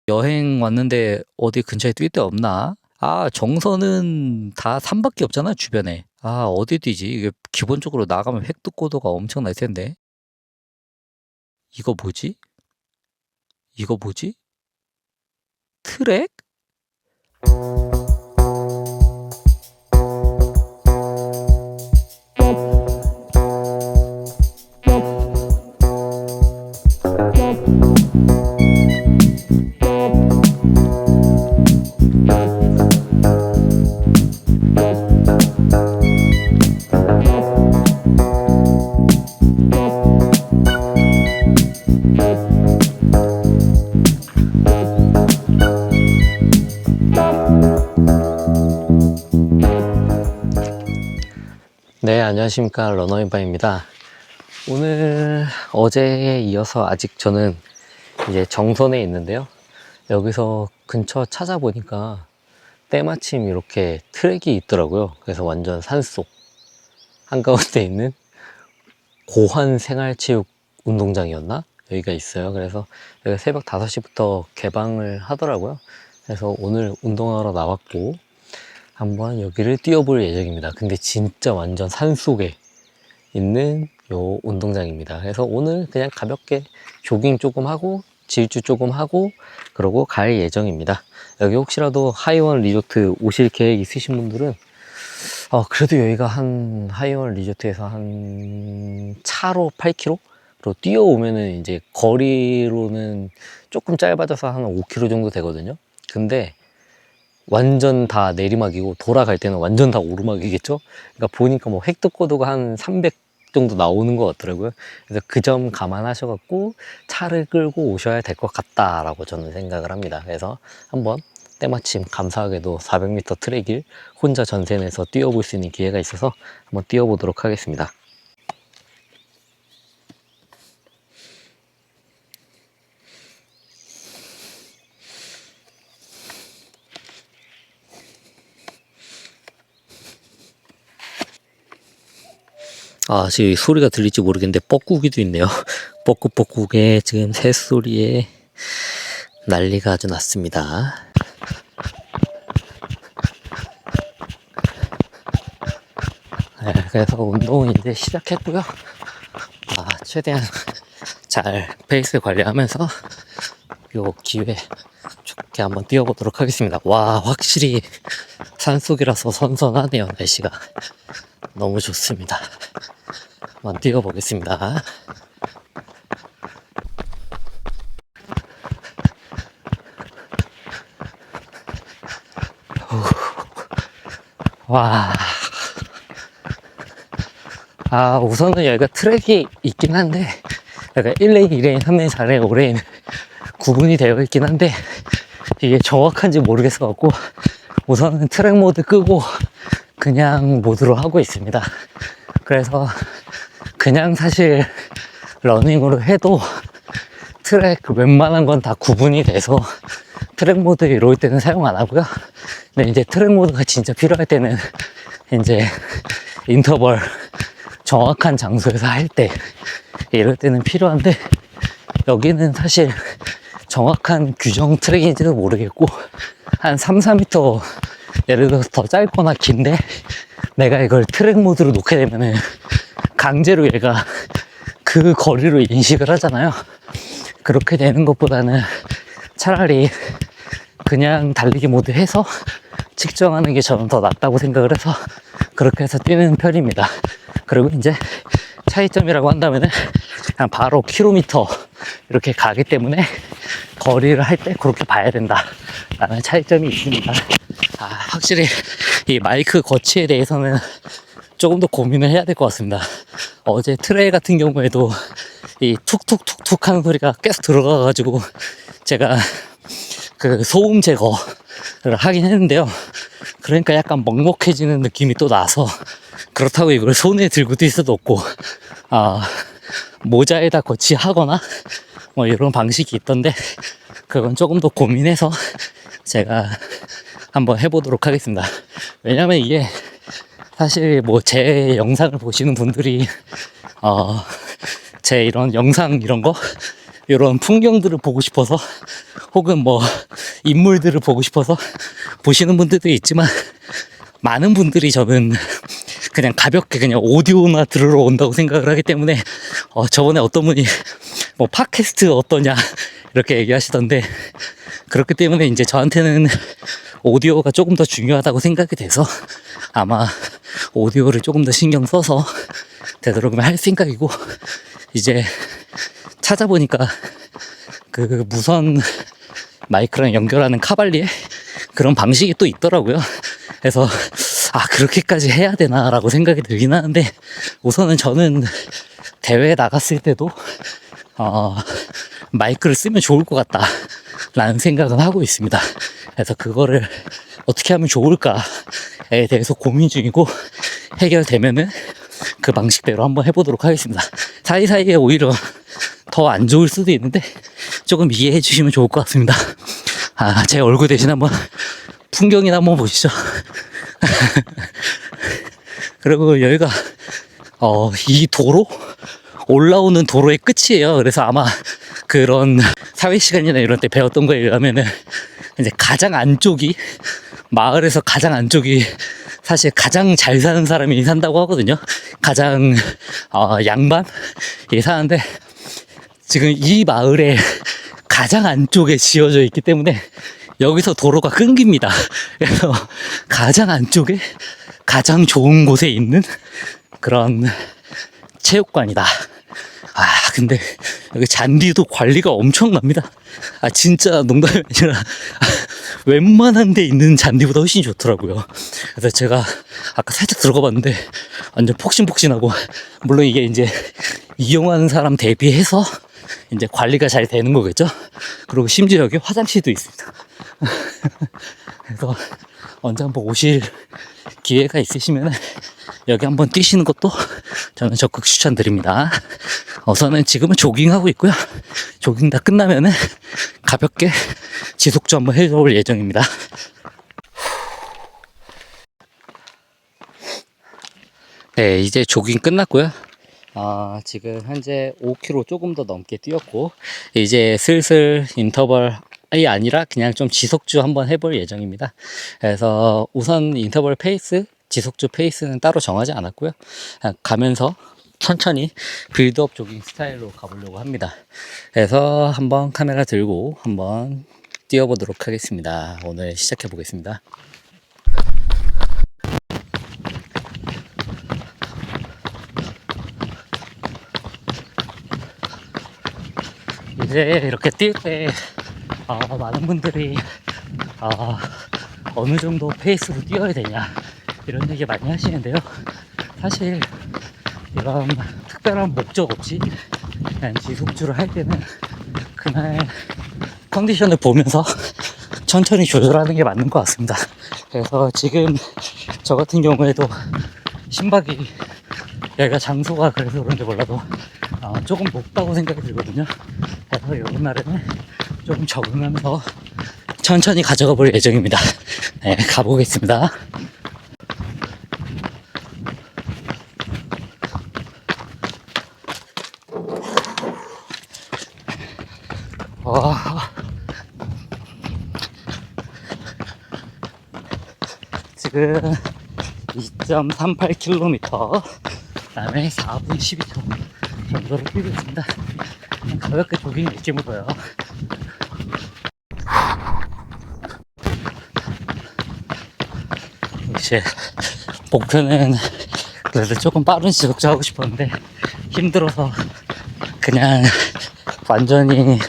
여행 왔는데 어디 근처에 뛸 데 없나? 아, 정선은 다 산밖에 없잖아, 주변에. 아, 어디 뛰지? 이게 기본적으로 나가면 획득고도가 엄청날 텐데. 이거 뭐지? 이거 뭐지? 트랙? 네, 안녕하십니까. 러너인바입니다. 오늘 어제에 이어서 아직 저는 이제 정선에 있는데요. 여기서 근처 찾아보니까 때마침 이렇게 트랙이 있더라고요. 그래서 완전 산속 한가운데 있는 고환 생활체육 운동장이었나? 여기가 있어요. 그래서 여기가 새벽 5시부터 개방을 하더라고요. 그래서 오늘 운동하러 나왔고 한번 여기를 뛰어볼 예정입니다. 근데 진짜 완전 산속에 있는 요 운동장입니다. 그래서 오늘 그냥 가볍게 조깅 조금 하고 질주 조금 하고 그러고 갈 예정입니다. 여기 혹시라도 하이원 리조트 오실 계획 있으신 분들은 그래도 여기가 한 하이원 리조트에서 한 차로 8km로 뛰어오면은 이제 거리로는 조금 짧아져서 한 5km 정도 되거든요. 근데 완전 다 내리막이고 돌아갈 때는 완전 다 오르막이겠죠. 그러니까 보니까 뭐 획득고도가 한 300 정도 나오는 것 같더라고요. 그래서 그 점 감안하셔갖고 차를 끌고 오셔야 될 것 같다라고 저는 생각을 합니다. 그래서 한번 때마침 감사하게도 400m 트랙을 혼자 전세 내서 뛰어볼 수 있는 기회가 있어서 한번 뛰어보도록 하겠습니다. 아, 지금 소리가 들릴지 모르겠는데 뻐꾸기도 있네요. 뻐꾸뻐꾸게 지금 새소리에 난리가 아주 났습니다. 네, 그래서 운동은 이제 시작했고요. 최대한 잘 페이스 관리하면서 요 기회 좋게 한번 뛰어보도록 하겠습니다. 와, 확실히 산속이라서 선선하네요. 날씨가 너무 좋습니다. 한번 뛰어보겠습니다. 와, 우선은 여기가 트랙이 있긴 한데, 약간 1레인, 2레인, 3레인, 4레인, 5레인 구분이 되어 있긴 한데, 이게 정확한지 모르겠어갖고, 우선은 트랙 모드 끄고, 그냥 모드로 하고 있습니다. 그래서, 그냥 사실, 러닝으로 해도, 트랙 웬만한 건 다 구분이 돼서, 트랙 모드 이럴 때는 사용 안 하고요. 근데 이제 트랙 모드가 진짜 필요할 때는, 이제, 인터벌, 정확한 장소에서 할 때, 이럴 때는 필요한데, 여기는 사실 정확한 규정 트랙인지도 모르겠고, 한 3, 4m, 예를 들어서 더 짧거나 긴데, 내가 이걸 트랙 모드로 놓게 되면은, 강제로 얘가 그 거리로 인식을 하잖아요. 그렇게 되는 것보다는 차라리 그냥 달리기 모드 해서 측정하는 게 저는 더 낫다고 생각을 해서 그렇게 해서 뛰는 편입니다. 그리고 이제 차이점이라고 한다면은 그냥 바로 킬로미터 이렇게 가기 때문에 거리를 할 때 그렇게 봐야 된다 라는 차이점이 있습니다. 확실히 이 마이크 거치에 대해서는 조금 더 고민을 해야 될 것 같습니다. 어제 트레이 같은 경우에도 이 툭툭툭툭 하는 소리가 계속 들어가가지고 제가 그 소음 제거를 하긴 했는데요. 그러니까 약간 먹먹해지는 느낌이 또 나서 그렇다고 이걸 손에 들고 뛸 수도 없고 모자에다 거치하거나 뭐 이런 방식이 있던데 그건 조금 더 고민해서 제가 한번 해보도록 하겠습니다. 왜냐면 이게 사실 뭐 제 영상을 보시는 분들이 제 이런 영상 이런 거 이런 풍경들을 보고 싶어서 혹은 뭐 인물들을 보고 싶어서 보시는 분들도 있지만 많은 분들이 저는 그냥 가볍게 그냥 오디오나 들으러 온다고 생각을 하기 때문에 저번에 어떤 분이 뭐 팟캐스트 어떠냐 이렇게 얘기하시던데 그렇기 때문에 이제 저한테는 오디오가 조금 더 중요하다고 생각이 돼서 아마 오디오를 조금 더 신경 써서 되도록이면 할 생각이고 이제 찾아보니까 그 무선 마이크랑 연결하는 카발리에 그런 방식이 또 있더라고요. 그래서 그렇게까지 해야 되나라고 생각이 들긴 하는데 우선은 저는 대회에 나갔을 때도 마이크를 쓰면 좋을 것 같다 라는 생각은 하고 있습니다. 그래서 그거를 어떻게 하면 좋을까에 대해서 고민 중이고 해결되면은 그 방식대로 한번 해보도록 하겠습니다. 사이사이에 오히려 더 안 좋을 수도 있는데 조금 이해해 주시면 좋을 것 같습니다. 제 얼굴 대신 한번 풍경이나 한번 보시죠. 그리고 여기가 이 도로 올라오는 도로의 끝이에요. 그래서 아마 그런 사회 시간이나 이런 때 배웠던 거에 의하면은 이제 가장 안쪽이 마을에서 가장 안쪽이 사실 가장 잘 사는 사람이 산다고 하거든요. 가장 양반이 사는데 지금 이 마을의 가장 안쪽에 지어져 있기 때문에 여기서 도로가 끊깁니다. 그래서 가장 안쪽에 가장 좋은 곳에 있는 그런 체육관이다. 근데 여기 잔디도 관리가 엄청납니다. 진짜 농담이 아니라 웬만한 데 있는 잔디보다 훨씬 좋더라고요. 그래서 제가 아까 살짝 들어가 봤는데 완전 폭신폭신하고, 물론 이게 이제 이용하는 사람 대비해서 이제 관리가 잘 되는 거겠죠. 그리고 심지어 여기 화장실도 있습니다. 그래서 언제 한번 오실 기회가 있으시면 여기 한번 뛰시는 것도 저는 적극 추천드립니다. 우선은 지금은 조깅하고 있고요. 조깅 다 끝나면은 가볍게 지속주 한번 해볼 예정입니다. 네, 이제 조깅 끝났고요. 지금 현재 5km 조금 더 넘게 뛰었고, 이제 슬슬 인터벌이 아니라 그냥 좀 지속주 한번 해볼 예정입니다. 그래서 우선 인터벌 페이스, 지속주 페이스는 따로 정하지 않았고요. 가면서 천천히 빌드업 조깅 스타일로 가보려고 합니다. 그래서 한번 카메라 들고 한번 뛰어보도록 하겠습니다. 오늘 시작해 보겠습니다. 이제 이렇게 뛸 때 많은 분들이 어느 정도 페이스로 뛰어야 되냐 이런 얘기 많이 하시는데요. 사실 이런 특별한 목적 없이 그냥 지속주를 할 때는 그날 컨디션을 보면서 천천히 조절하는 게 맞는 것 같습니다. 그래서 지금 저 같은 경우에도 심박이, 여기가 장소가 그래서 그런지 몰라도 조금 높다고 생각이 들거든요. 그래서 이번 날에는 조금 적응하면서 천천히 가져가 볼 예정입니다. 네, 가보겠습니다. 지금 2.38km, 그 다음에 4분 12초 정도로 뛰고 있습니다. 가볍게 조깅 느낌으로요. 이제 목표는 그래도 조금 빠른 지속주 하고 싶었는데 힘들어서 그냥 완전히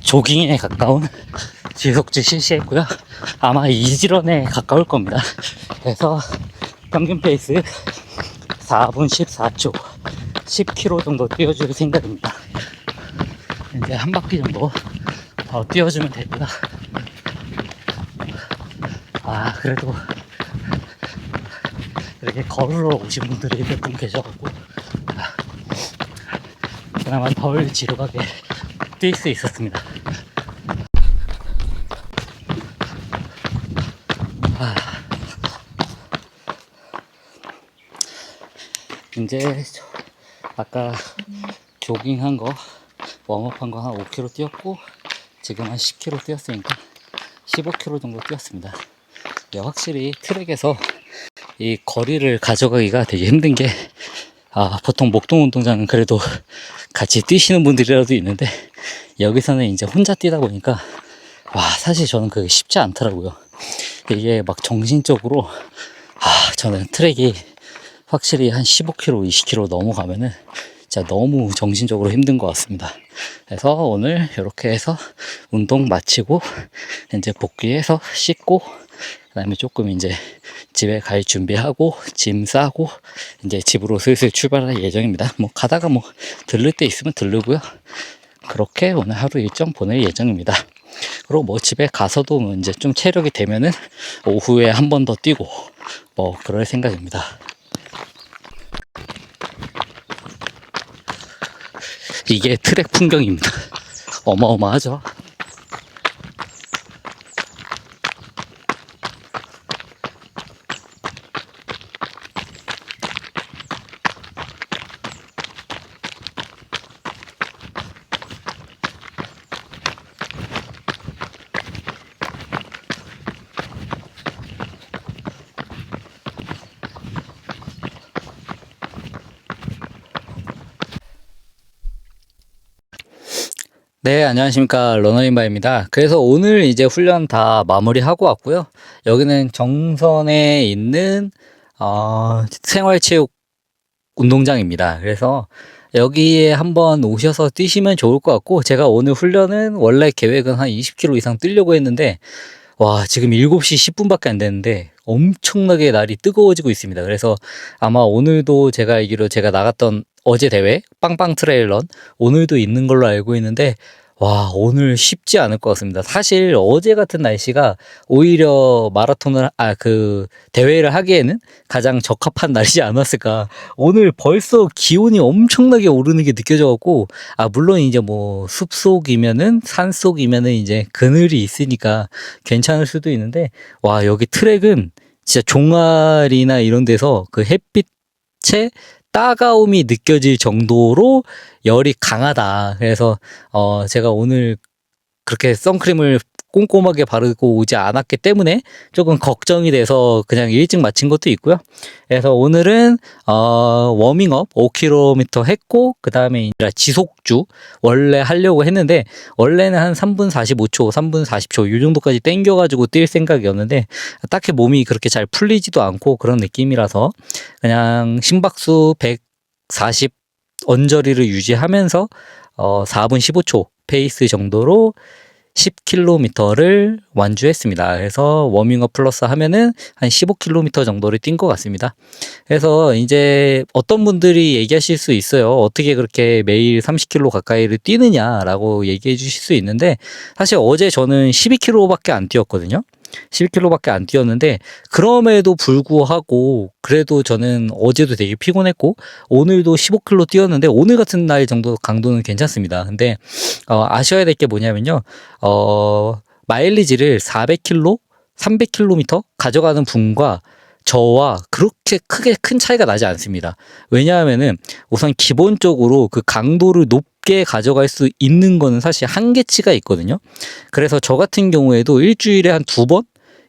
조깅에 가까운 지속주 실시했고요. 아마 이지런에 가까울 겁니다. 그래서 평균 페이스 4분 14초 10km 정도 뛰어줄 생각입니다. 이제 한 바퀴 정도 더 뛰어주면 됩니다. 그래도 이렇게 걸으러 오신 분들이 몇 분 계셔갖고 그나마 덜 지루하게 뛸 수 있었습니다. 이제 아까 조깅한 거 웜업한 거 한 5km 뛰었고 지금 한 10km 뛰었으니까 15km 정도 뛰었습니다. 확실히 트랙에서 이 거리를 가져가기가 되게 힘든 게 보통 목동 운동장은 그래도 같이 뛰시는 분들이라도 있는데 여기서는 이제 혼자 뛰다 보니까 사실 저는 그게 쉽지 않더라고요. 이게 막 정신적으로 저는 트랙이 확실히 한 15km, 20km 넘어가면은 진짜 너무 정신적으로 힘든 것 같습니다. 그래서 오늘 이렇게 해서 운동 마치고 이제 복귀해서 씻고 그다음에 조금 이제 집에 갈 준비하고 짐 싸고 이제 집으로 슬슬 출발할 예정입니다. 뭐 가다가 뭐 들를 때 있으면 들르고요. 그렇게 오늘 하루 일정 보낼 예정입니다. 그리고 뭐 집에 가서도 뭐 이제 좀 체력이 되면은 오후에 한 번 더 뛰고 뭐 그럴 생각입니다. 이게 트랙 풍경입니다. 어마어마하죠. 네, 안녕하십니까. 러너인바입니다. 그래서 오늘 이제 훈련 다 마무리하고 왔고요. 여기는 정선에 있는, 생활체육 운동장입니다. 그래서 여기에 한번 오셔서 뛰시면 좋을 것 같고, 제가 오늘 훈련은 원래 계획은 한 20km 이상 뛰려고 했는데, 지금 7시 10분밖에 안 됐는데 엄청나게 날이 뜨거워지고 있습니다. 그래서 아마 오늘도 제가 알기로 제가 나갔던 어제 대회 빵빵 트레일런 오늘도 있는 걸로 알고 있는데 오늘 쉽지 않을 것 같습니다. 사실 어제 같은 날씨가 오히려 마라톤을 대회를 하기에는 가장 적합한 날이지 않았을까. 오늘 벌써 기온이 엄청나게 오르는 게 느껴져 갖고 물론 이제 뭐 숲속이면은 산속이면은 이제 그늘이 있으니까 괜찮을 수도 있는데 여기 트랙은 진짜 종알이나 이런 데서 그 햇빛에 따가움이 느껴질 정도로 열이 강하다. 그래서 제가 오늘 그렇게 선크림을 꼼꼼하게 바르고 오지 않았기 때문에 조금 걱정이 돼서 그냥 일찍 마친 것도 있고요. 그래서 오늘은 워밍업 5km 했고 그 다음에 지속주 원래 하려고 했는데 원래는 한 3분 45초, 3분 40초 이 정도까지 땡겨가지고 뛸 생각이었는데 딱히 몸이 그렇게 잘 풀리지도 않고 그런 느낌이라서 그냥 심박수 140 언저리를 유지하면서 4분 15초 페이스 정도로 10km를 완주했습니다. 그래서 워밍업 플러스 하면은 한 15km 정도를 뛴 것 같습니다. 그래서 이제 어떤 분들이 얘기하실 수 있어요. 어떻게 그렇게 매일 30km 가까이를 뛰느냐라고 얘기해 주실 수 있는데 사실 어제 저는 12km밖에 안 뛰었거든요. 12km밖에 안 뛰었는데 그럼에도 불구하고 그래도 저는 어제도 되게 피곤했고 오늘도 15km 뛰었는데 오늘 같은 날 정도 강도는 괜찮습니다. 근데 아셔야 될 게 뭐냐면요. 마일리지를 400km, 300km 가져가는 분과 저와 그렇게 크게 큰 차이가 나지 않습니다. 왜냐하면은 우선 기본적으로 그 강도를 높게 가져갈 수 있는 거는 사실 한계치가 있거든요. 그래서 저 같은 경우에도 일주일에 한 2번?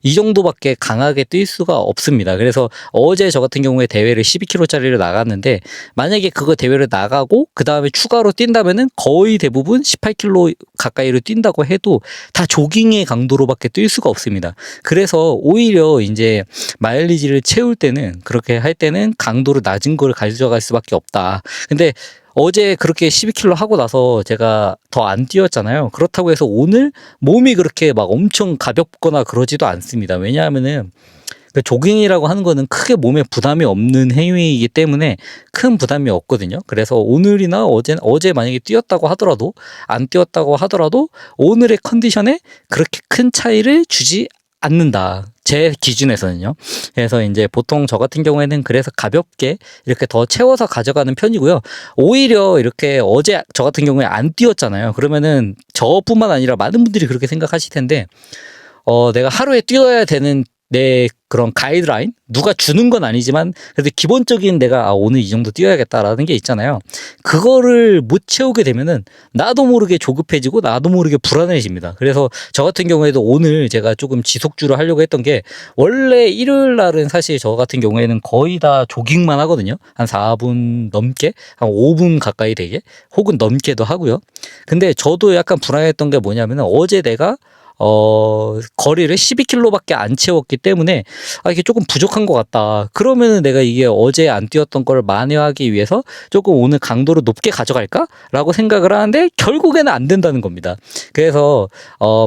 이 정도밖에 강하게 뛸 수가 없습니다. 그래서 어제 저 같은 경우에 대회를 12km짜리를 나갔는데 만약에 그거 대회를 나가고 그 다음에 추가로 뛴다면은 거의 대부분 18km 가까이로 뛴다고 해도 다 조깅의 강도로밖에 뛸 수가 없습니다. 그래서 오히려 이제 마일리지를 채울 때는 그렇게 할 때는 강도를 낮은 걸 가져갈 수밖에 없다. 근데 어제 그렇게 12km 하고 나서 제가 더 안 뛰었잖아요. 그렇다고 해서 오늘 몸이 그렇게 막 엄청 가볍거나 그러지도 않습니다. 왜냐하면은 그 조깅이라고 하는 거는 크게 몸에 부담이 없는 행위이기 때문에 큰 부담이 없거든요. 그래서 오늘이나 어제 만약에 뛰었다고 하더라도 안 뛰었다고 하더라도 오늘의 컨디션에 그렇게 큰 차이를 주지 않는다. 제 기준에서는요. 그래서 이제 보통 저 같은 경우에는 그래서 가볍게 이렇게 더 채워서 가져가는 편이고요. 오히려 이렇게 어제 저 같은 경우에 안 뛰었잖아요. 그러면은 저뿐만 아니라 많은 분들이 그렇게 생각하실 텐데, 내가 하루에 뛰어야 되는 내 그런 가이드라인, 누가 주는 건 아니지만 그래도 기본적인 내가 오늘 이 정도 뛰어야겠다라는 게 있잖아요. 그거를 못 채우게 되면은 나도 모르게 조급해지고 나도 모르게 불안해집니다. 그래서 저 같은 경우에도 오늘 제가 조금 지속주를 하려고 했던 게, 원래 일요일 날은 사실 저 같은 경우에는 거의 다 조깅만 하거든요. 한 4분 넘게, 한 5분 가까이 되게, 혹은 넘게도 하고요. 근데 저도 약간 불안했던 게 뭐냐면은, 어제 내가 거리를 12km밖에 안 채웠기 때문에 이게 조금 부족한 것 같다. 그러면은 내가 이게 어제 안 뛰었던 걸 만회하기 위해서 조금 오늘 강도를 높게 가져갈까? 라고 생각을 하는데 결국에는 안 된다는 겁니다. 그래서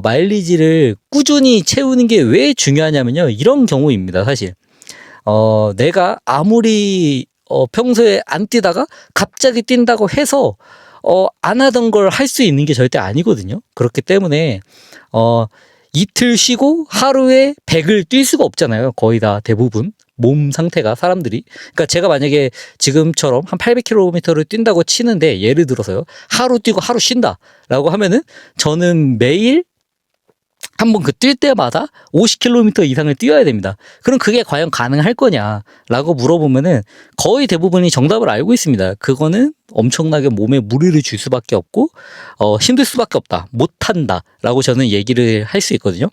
마일리지를 꾸준히 채우는 게 왜 중요하냐면요, 이런 경우입니다. 사실 내가 아무리 평소에 안 뛰다가 갑자기 뛴다고 해서 안 하던 걸 할 수 있는 게 절대 아니거든요. 그렇기 때문에 이틀 쉬고 하루에 100을 뛸 수가 없잖아요. 거의 다 대부분 몸 상태가, 사람들이. 그러니까 제가 만약에 지금처럼 한 800km를 뛴다고 치는데, 예를 들어서요, 하루 뛰고 하루 쉰다라고 하면은 저는 매일 한번 그 뛸 때마다 50km 이상을 뛰어야 됩니다. 그럼 그게 과연 가능할 거냐라고 물어보면은 거의 대부분이 정답을 알고 있습니다. 그거는 엄청나게 몸에 무리를 줄 수밖에 없고 힘들 수밖에 없다, 못한다라고 저는 얘기를 할 수 있거든요.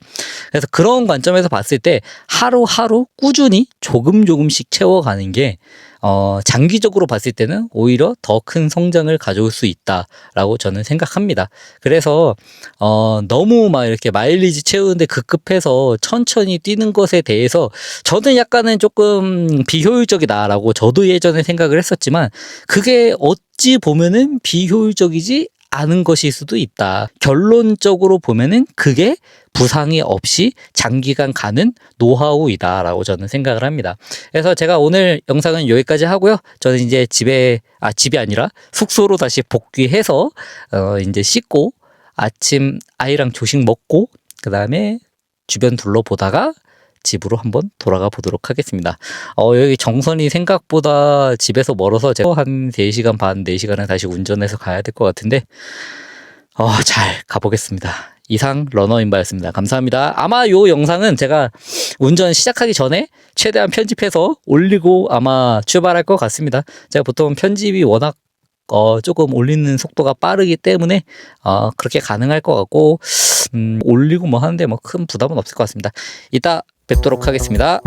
그래서 그런 관점에서 봤을 때 하루하루 꾸준히 조금씩 채워가는 게 장기적으로 봤을 때는 오히려 더 큰 성장을 가져올 수 있다라고 저는 생각합니다. 그래서 너무 막 이렇게 마일리지 채우는데 급급해서 천천히 뛰는 것에 대해서 저는 약간은 조금 비효율적이다라고 저도 예전에 생각을 했었지만, 그게 어찌 보면은 비효율적이지 않은 것일 수도 있다. 결론적으로 보면은 그게 부상이 없이 장기간 가는 노하우이다라고 저는 생각을 합니다. 그래서 제가 오늘 영상은 여기까지 하고요. 저는 이제 집이 아니라 숙소로 다시 복귀해서 이제 씻고 아침 아이랑 조식 먹고 그다음에 주변 둘러보다가 집으로 한번 돌아가 보도록 하겠습니다. 여기 정선이 생각보다 집에서 멀어서 제가 한 3시간 반, 4시간은 다시 운전해서 가야 될 것 같은데 잘 가보겠습니다. 이상 러너인바였습니다. 감사합니다. 아마 요 영상은 제가 운전 시작하기 전에 최대한 편집해서 올리고 아마 출발할 것 같습니다. 제가 보통 편집이 워낙 조금 올리는 속도가 빠르기 때문에 그렇게 가능할 것 같고, 올리고 뭐 하는데 뭐 큰 부담은 없을 것 같습니다. 이따 뵙도록 하겠습니다.